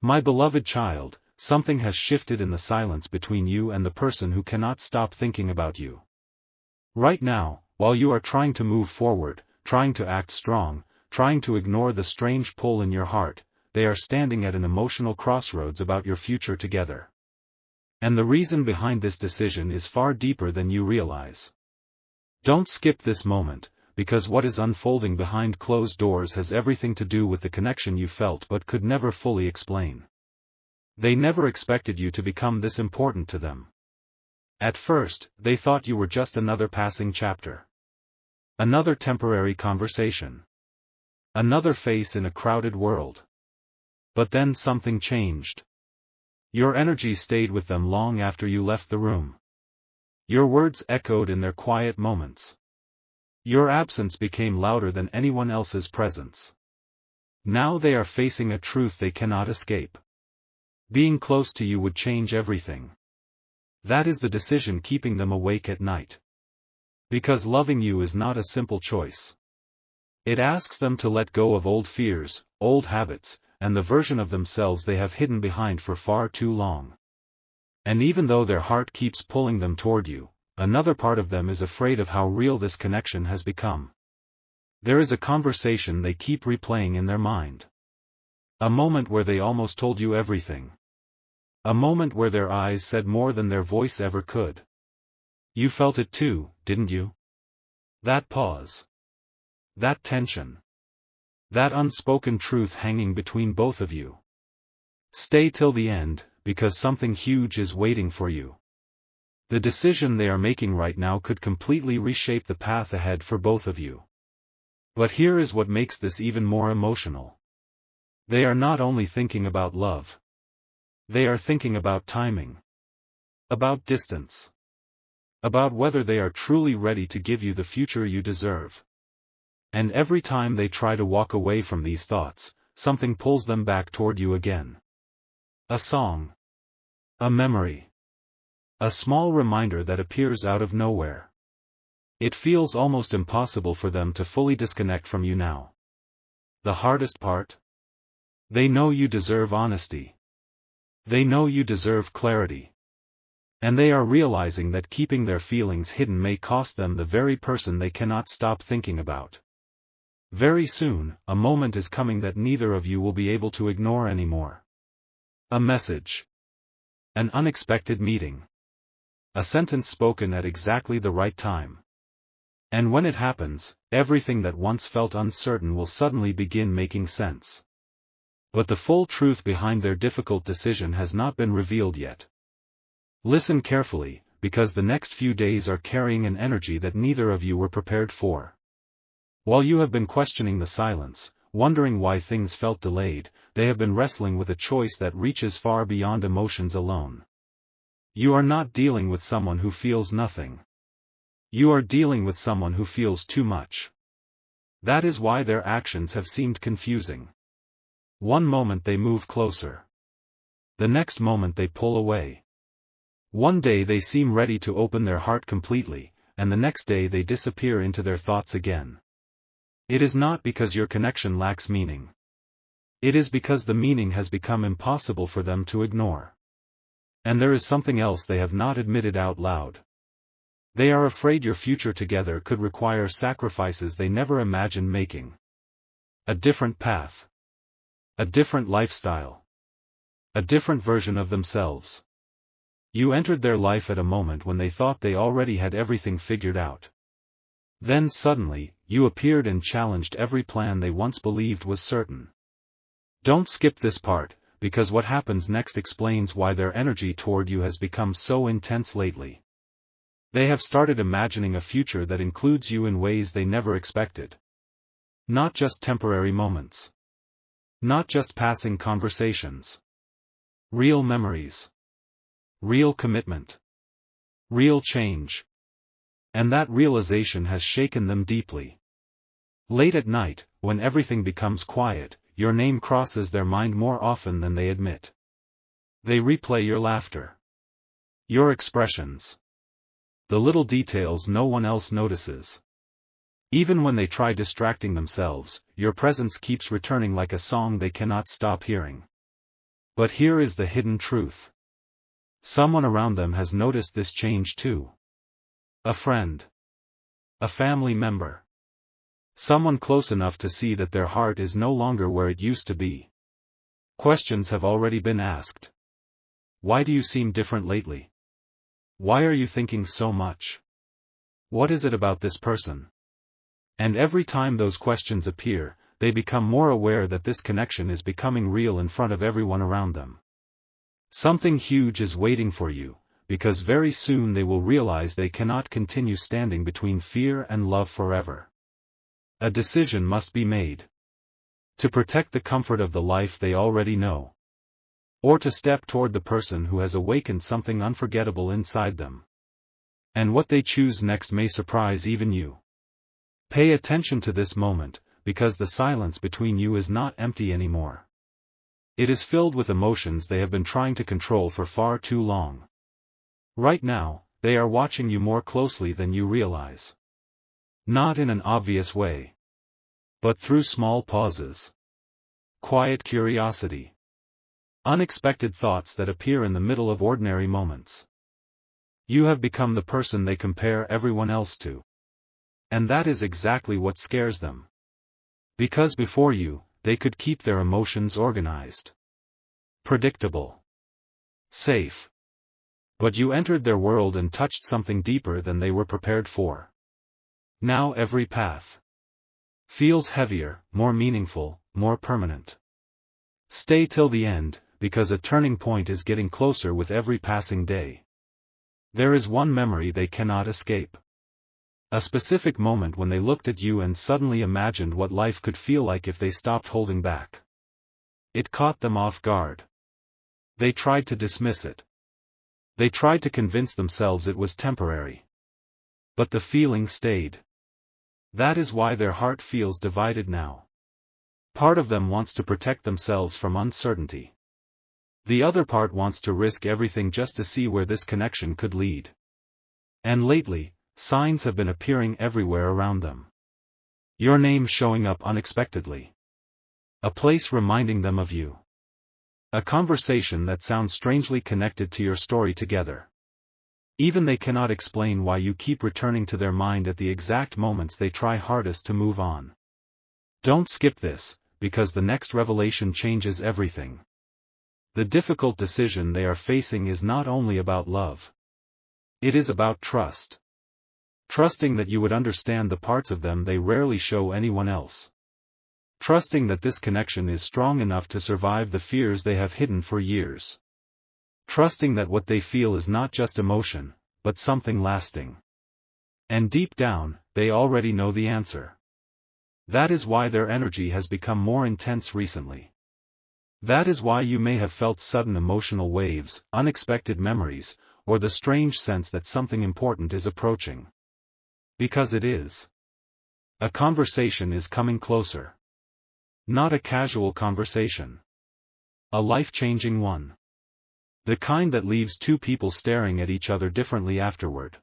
My beloved child, something has shifted in the silence between you and the person who cannot stop thinking about you. Right now, while you are trying to move forward, trying to act strong, trying to ignore the strange pull in your heart, they are standing at an emotional crossroads about your future together. And the reason behind this decision is far deeper than you realize. Don't skip this moment, because what is unfolding behind closed doors has everything to do with the connection you felt but could never fully explain. They never expected you to become this important to them. At first, they thought you were just another passing chapter. Another temporary conversation. Another face in a crowded world. But then something changed. Your energy stayed with them long after you left the room. Your words echoed in their quiet moments. Your absence became louder than anyone else's presence. Now they are facing a truth they cannot escape. Being close to you would change everything. That is the decision keeping them awake at night. Because loving you is not a simple choice. It asks them to let go of old fears, old habits, and the version of themselves they have hidden behind for far too long. And even though their heart keeps pulling them toward you, another part of them is afraid of how real this connection has become. There is a conversation they keep replaying in their mind. A moment where they almost told you everything. A moment where their eyes said more than their voice ever could. You felt it too, didn't you? That pause. That tension. That unspoken truth hanging between both of you. Stay till the end, because something huge is waiting for you. The decision they are making right now could completely reshape the path ahead for both of you. But here is what makes this even more emotional. They are not only thinking about love. They are thinking about timing. About distance. About whether they are truly ready to give you the future you deserve. And every time they try to walk away from these thoughts, something pulls them back toward you again. A song. A memory. A small reminder that appears out of nowhere. It feels almost impossible for them to fully disconnect from you now. The hardest part? They know you deserve honesty. They know you deserve clarity. And they are realizing that keeping their feelings hidden may cost them the very person they cannot stop thinking about. Very soon, a moment is coming that neither of you will be able to ignore anymore. A message. An unexpected meeting. A sentence spoken at exactly the right time. And when it happens, everything that once felt uncertain will suddenly begin making sense. But the full truth behind their difficult decision has not been revealed yet. Listen carefully, because the next few days are carrying an energy that neither of you were prepared for. While you have been questioning the silence, wondering why things felt delayed, they have been wrestling with a choice that reaches far beyond emotions alone. You are not dealing with someone who feels nothing. You are dealing with someone who feels too much. That is why their actions have seemed confusing. One moment they move closer. The next moment they pull away. One day they seem ready to open their heart completely, and the next day they disappear into their thoughts again. It is not because your connection lacks meaning. It is because the meaning has become impossible for them to ignore. And there is something else they have not admitted out loud. They are afraid your future together could require sacrifices they never imagined making. A different path. A different lifestyle. A different version of themselves. You entered their life at a moment when they thought they already had everything figured out. Then suddenly, you appeared and challenged every plan they once believed was certain. Don't skip this part, because what happens next explains why their energy toward you has become so intense lately. They have started imagining a future that includes you in ways they never expected. Not just temporary moments. Not just passing conversations. Real memories. Real commitment. Real change. And that realization has shaken them deeply. Late at night, when everything becomes quiet, your name crosses their mind more often than they admit. They replay your laughter. Your expressions. The little details no one else notices. Even when they try distracting themselves, your presence keeps returning like a song they cannot stop hearing. But here is the hidden truth. Someone around them has noticed this change too. A friend. A family member. Someone close enough to see that their heart is no longer where it used to be. Questions have already been asked. Why do you seem different lately? Why are you thinking so much? What is it about this person? And every time those questions appear, they become more aware that this connection is becoming real in front of everyone around them. Something huge is waiting for you, because very soon they will realize they cannot continue standing between fear and love forever. A decision must be made. To protect the comfort of the life they already know. Or to step toward the person who has awakened something unforgettable inside them. And what they choose next may surprise even you. Pay attention to this moment, because the silence between you is not empty anymore. It is filled with emotions they have been trying to control for far too long. Right now, they are watching you more closely than you realize. Not in an obvious way. But through small pauses. Quiet curiosity. Unexpected thoughts that appear in the middle of ordinary moments. You have become the person they compare everyone else to. And that is exactly what scares them. Because before you, they could keep their emotions organized. Predictable. Safe. But you entered their world and touched something deeper than they were prepared for. Now every path feels heavier, more meaningful, more permanent. Stay till the end, because a turning point is getting closer with every passing day. There is one memory they cannot escape. A specific moment when they looked at you and suddenly imagined what life could feel like if they stopped holding back. It caught them off guard. They tried to dismiss it. They tried to convince themselves it was temporary. But the feeling stayed. That is why their heart feels divided now. Part of them wants to protect themselves from uncertainty. The other part wants to risk everything just to see where this connection could lead. And lately, signs have been appearing everywhere around them. Your name showing up unexpectedly. A place reminding them of you. A conversation that sounds strangely connected to your story together. Even they cannot explain why you keep returning to their mind at the exact moments they try hardest to move on. Don't skip this, because the next revelation changes everything. The difficult decision they are facing is not only about love. It is about trust. Trusting that you would understand the parts of them they rarely show anyone else. Trusting that this connection is strong enough to survive the fears they have hidden for years. Trusting that what they feel is not just emotion, but something lasting. And deep down, they already know the answer. That is why their energy has become more intense recently. That is why you may have felt sudden emotional waves, unexpected memories, or the strange sense that something important is approaching. Because it is. A conversation is coming closer. Not a casual conversation. A life-changing one. The kind that leaves two people staring at each other differently afterward.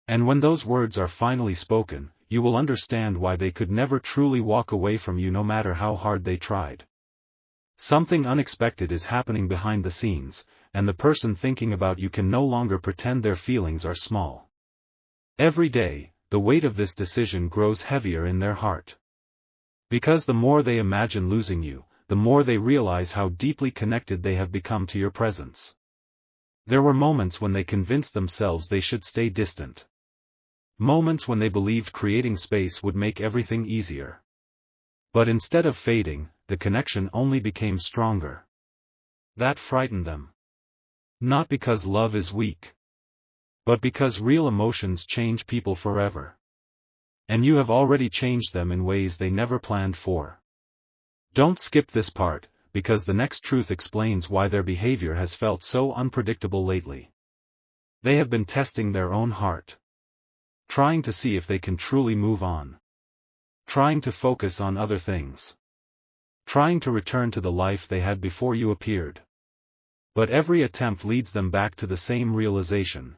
And when those words are finally spoken, you will understand why they could never truly walk away from you no matter how hard they tried. Something unexpected is happening behind the scenes, and the person thinking about you can no longer pretend their feelings are small. Every day, the weight of this decision grows heavier in their heart. Because the more they imagine losing you, the more they realize how deeply connected they have become to your presence. There were moments when they convinced themselves they should stay distant. Moments when they believed creating space would make everything easier. But instead of fading, the connection only became stronger. That frightened them. Not because love is weak. But because real emotions change people forever. And you have already changed them in ways they never planned for. Don't skip this part, because the next truth explains why their behavior has felt so unpredictable lately. They have been testing their own heart. Trying to see if they can truly move on. Trying to focus on other things. Trying to return to the life they had before you appeared. But every attempt leads them back to the same realization.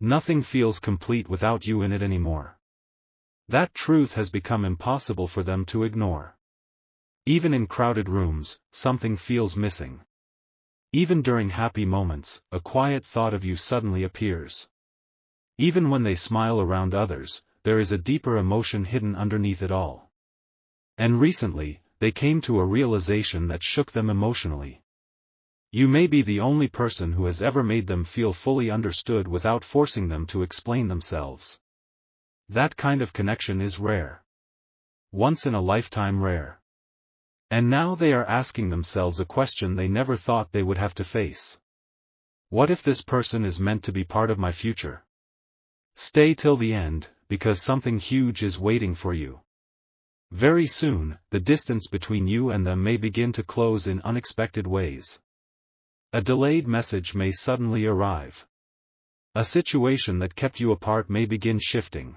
Nothing feels complete without you in it anymore. That truth has become impossible for them to ignore. Even in crowded rooms, something feels missing. Even during happy moments, a quiet thought of you suddenly appears. Even when they smile around others, there is a deeper emotion hidden underneath it all. And recently, they came to a realization that shook them emotionally. You may be the only person who has ever made them feel fully understood without forcing them to explain themselves. That kind of connection is rare. Once in a lifetime rare. And now they are asking themselves a question they never thought they would have to face. What if this person is meant to be part of my future? Stay till the end, because something huge is waiting for you. Very soon, the distance between you and them may begin to close in unexpected ways. A delayed message may suddenly arrive. A situation that kept you apart may begin shifting.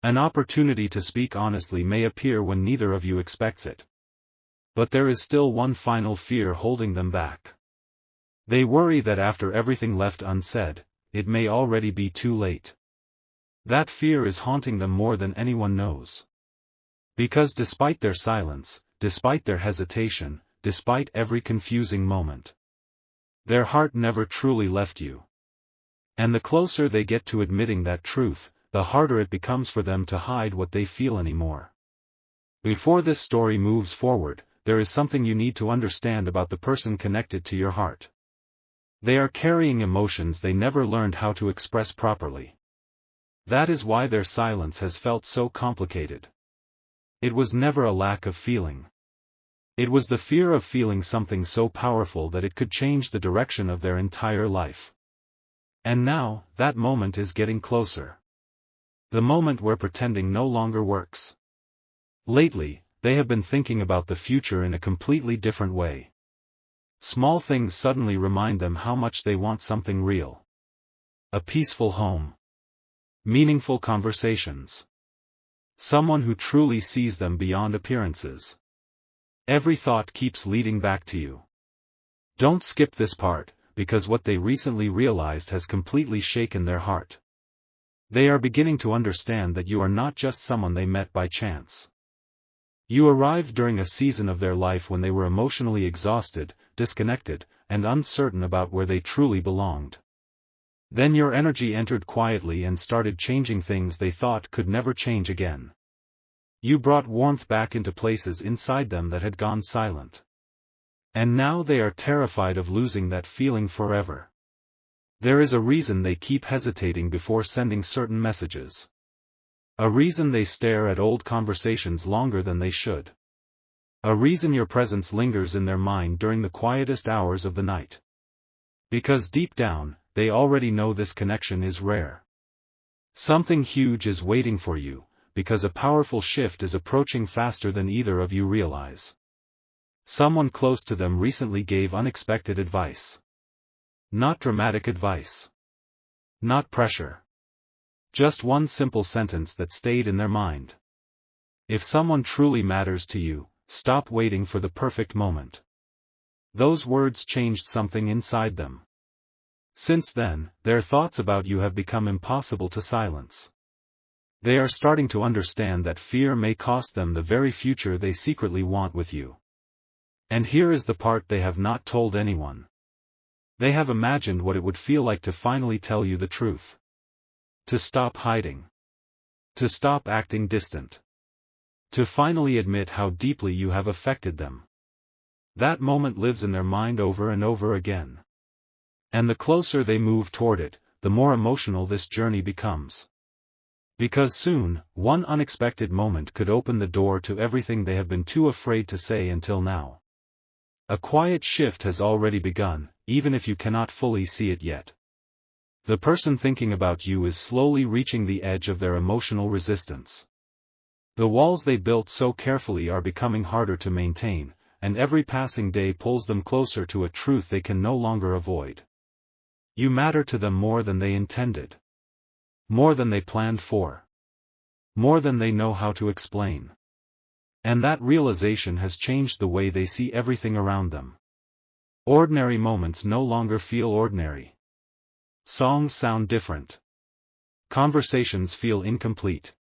An opportunity to speak honestly may appear when neither of you expects it. But there is still one final fear holding them back. They worry that after everything left unsaid, it may already be too late. That fear is haunting them more than anyone knows. Because despite their silence, despite their hesitation, despite every confusing moment, their heart never truly left you. And the closer they get to admitting that truth, the harder it becomes for them to hide what they feel anymore. Before this story moves forward, there is something you need to understand about the person connected to your heart. They are carrying emotions they never learned how to express properly. That is why their silence has felt so complicated. It was never a lack of feeling. It was the fear of feeling something so powerful that it could change the direction of their entire life. And now, that moment is getting closer. The moment where pretending no longer works. Lately, they have been thinking about the future in a completely different way. Small things suddenly remind them how much they want something real. A peaceful home. Meaningful conversations. Someone who truly sees them beyond appearances. Every thought keeps leading back to you. Don't skip this part, because what they recently realized has completely shaken their heart. They are beginning to understand that you are not just someone they met by chance. You arrived during a season of their life when they were emotionally exhausted, disconnected, and uncertain about where they truly belonged. Then your energy entered quietly and started changing things they thought could never change again. You brought warmth back into places inside them that had gone silent. And now they are terrified of losing that feeling forever. There is a reason they keep hesitating before sending certain messages. A reason they stare at old conversations longer than they should. A reason your presence lingers in their mind during the quietest hours of the night. Because deep down, they already know this connection is rare. Something huge is waiting for you, because a powerful shift is approaching faster than either of you realize. Someone close to them recently gave unexpected advice. Not dramatic advice. Not pressure. Just one simple sentence that stayed in their mind. If someone truly matters to you, stop waiting for the perfect moment. Those words changed something inside them. Since then, their thoughts about you have become impossible to silence. They are starting to understand that fear may cost them the very future they secretly want with you. And here is the part they have not told anyone. They have imagined what it would feel like to finally tell you the truth. To stop hiding. To stop acting distant. To finally admit how deeply you have affected them. That moment lives in their mind over and over again. And the closer they move toward it, the more emotional this journey becomes. Because soon, one unexpected moment could open the door to everything they have been too afraid to say until now. A quiet shift has already begun, even if you cannot fully see it yet. The person thinking about you is slowly reaching the edge of their emotional resistance. The walls they built so carefully are becoming harder to maintain, and every passing day pulls them closer to a truth they can no longer avoid. You matter to them more than they intended. More than they planned for. More than they know how to explain. And that realization has changed the way they see everything around them. Ordinary moments no longer feel ordinary. Songs sound different. Conversations feel incomplete.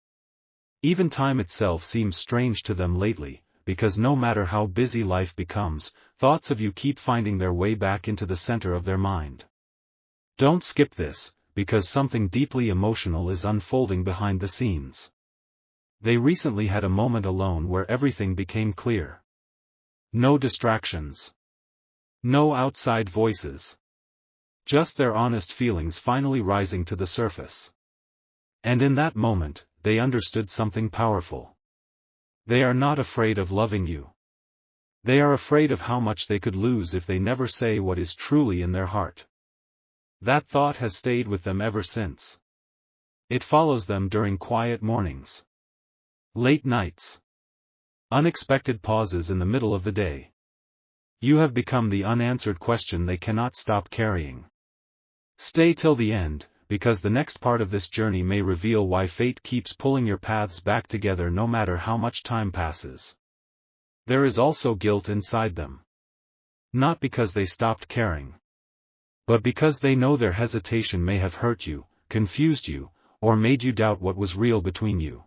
Even time itself seems strange to them lately, because no matter how busy life becomes, thoughts of you keep finding their way back into the center of their mind. Don't skip this, because something deeply emotional is unfolding behind the scenes. They recently had a moment alone where everything became clear. No distractions. No outside voices. Just their honest feelings finally rising to the surface. And in that moment, they understood something powerful. They are not afraid of loving you. They are afraid of how much they could lose if they never say what is truly in their heart. That thought has stayed with them ever since. It follows them during quiet mornings, late nights, unexpected pauses in the middle of the day. You have become the unanswered question they cannot stop carrying. Stay till the end, because the next part of this journey may reveal why fate keeps pulling your paths back together no matter how much time passes. There is also guilt inside them. Not because they stopped caring, but because they know their hesitation may have hurt you, confused you, or made you doubt what was real between you.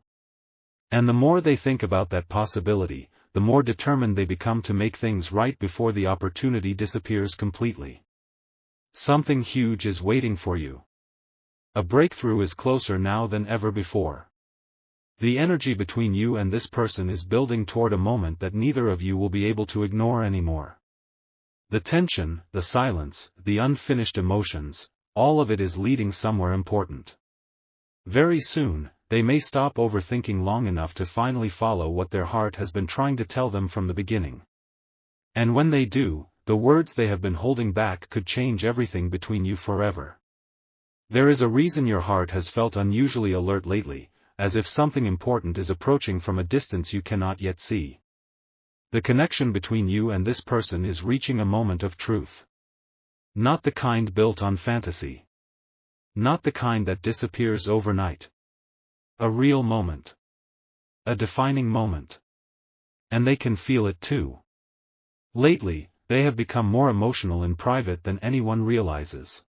And the more they think about that possibility, the more determined they become to make things right before the opportunity disappears completely. Something huge is waiting for you. A breakthrough is closer now than ever before. The energy between you and this person is building toward a moment that neither of you will be able to ignore anymore. The tension, the silence, the unfinished emotions, all of it is leading somewhere important. Very soon, they may stop overthinking long enough to finally follow what their heart has been trying to tell them from the beginning. And when they do, the words they have been holding back could change everything between you forever. There is a reason your heart has felt unusually alert lately, as if something important is approaching from a distance you cannot yet see. The connection between you and this person is reaching a moment of truth. Not the kind built on fantasy. Not the kind that disappears overnight. A real moment. A defining moment. And they can feel it too. Lately, they have become more emotional in private than anyone realizes.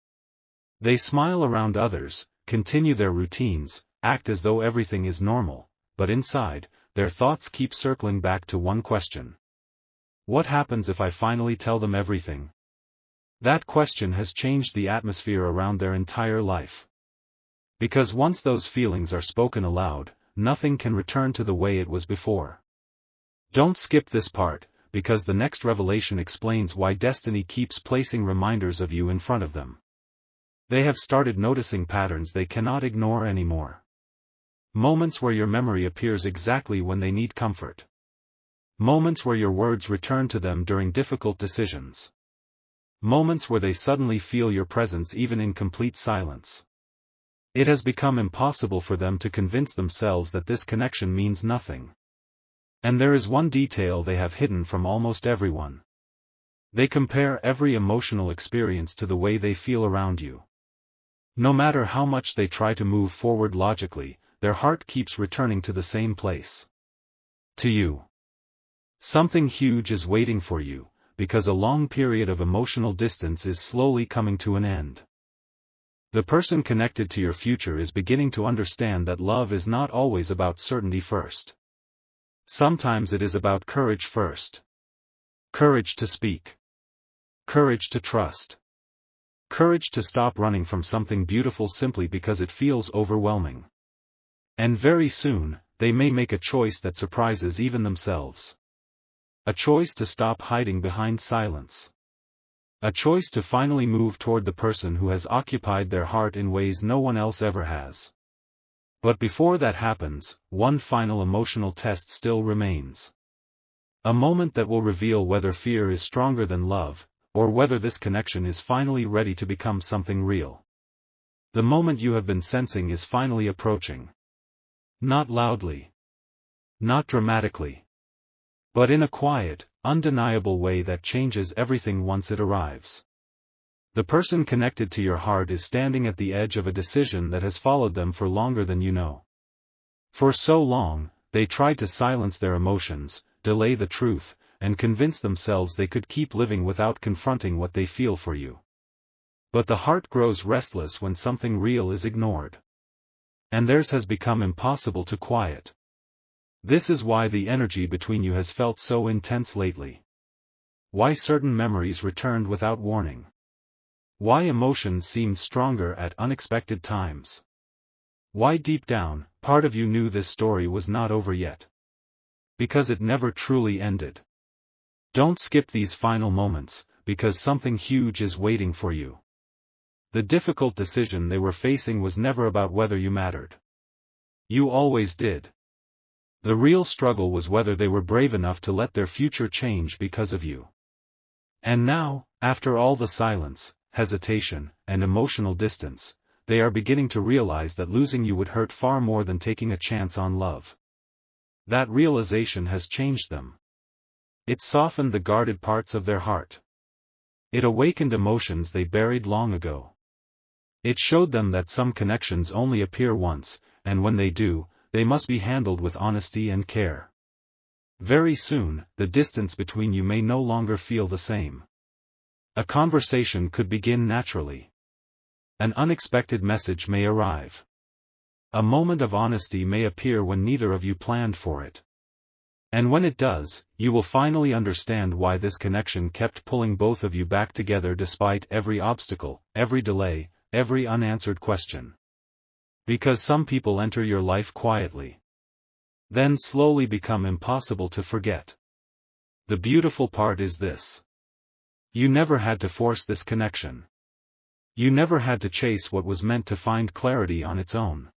They smile around others, continue their routines, act as though everything is normal, but inside, their thoughts keep circling back to one question. What happens if I finally tell them everything? That question has changed the atmosphere around their entire life. Because once those feelings are spoken aloud, nothing can return to the way it was before. Don't skip this part, because the next revelation explains why destiny keeps placing reminders of you in front of them. They have started noticing patterns they cannot ignore anymore. Moments where your memory appears exactly when they need comfort. Moments where your words return to them during difficult decisions. Moments where they suddenly feel your presence even in complete silence. It has become impossible for them to convince themselves that this connection means nothing. And there is one detail they have hidden from almost everyone. They compare every emotional experience to the way they feel around you. No matter how much they try to move forward logically, their heart keeps returning to the same place. To you. Something huge is waiting for you, because a long period of emotional distance is slowly coming to an end. The person connected to your future is beginning to understand that love is not always about certainty first. Sometimes it is about courage first. Courage to speak. Courage to trust. Courage to stop running from something beautiful simply because it feels overwhelming. And very soon, they may make a choice that surprises even themselves. A choice to stop hiding behind silence. A choice to finally move toward the person who has occupied their heart in ways no one else ever has. But before that happens, one final emotional test still remains. A moment that will reveal whether fear is stronger than love, or whether this connection is finally ready to become something real. The moment you have been sensing is finally approaching. Not loudly. Not dramatically. But in a quiet, undeniable way that changes everything once it arrives. The person connected to your heart is standing at the edge of a decision that has followed them for longer than you know. For so long, they tried to silence their emotions, delay the truth, and convince themselves they could keep living without confronting what they feel for you. But the heart grows restless when something real is ignored. And theirs has become impossible to quiet. This is why the energy between you has felt so intense lately. Why certain memories returned without warning. Why emotions seemed stronger at unexpected times. Why deep down, part of you knew this story was not over yet. Because it never truly ended. Don't skip these final moments, because something huge is waiting for you. The difficult decision they were facing was never about whether you mattered. You always did. The real struggle was whether they were brave enough to let their future change because of you. And now, after all the silence, hesitation, and emotional distance, they are beginning to realize that losing you would hurt far more than taking a chance on love. That realization has changed them. It softened the guarded parts of their heart. It awakened emotions they buried long ago. It showed them that some connections only appear once, and when they do, they must be handled with honesty and care. Very soon, the distance between you may no longer feel the same. A conversation could begin naturally. An unexpected message may arrive. A moment of honesty may appear when neither of you planned for it. And when it does, you will finally understand why this connection kept pulling both of you back together despite every obstacle, every delay, every unanswered question. Because some people enter your life quietly. Then slowly become impossible to forget. The beautiful part is this. You never had to force this connection. You never had to chase what was meant to find clarity on its own.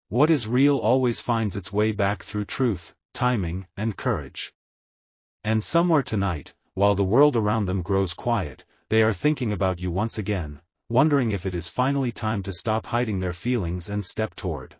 What is real always finds its way back through truth, timing, and courage. And somewhere tonight, while the world around them grows quiet, they are thinking about you once again, wondering if it is finally time to stop hiding their feelings and step toward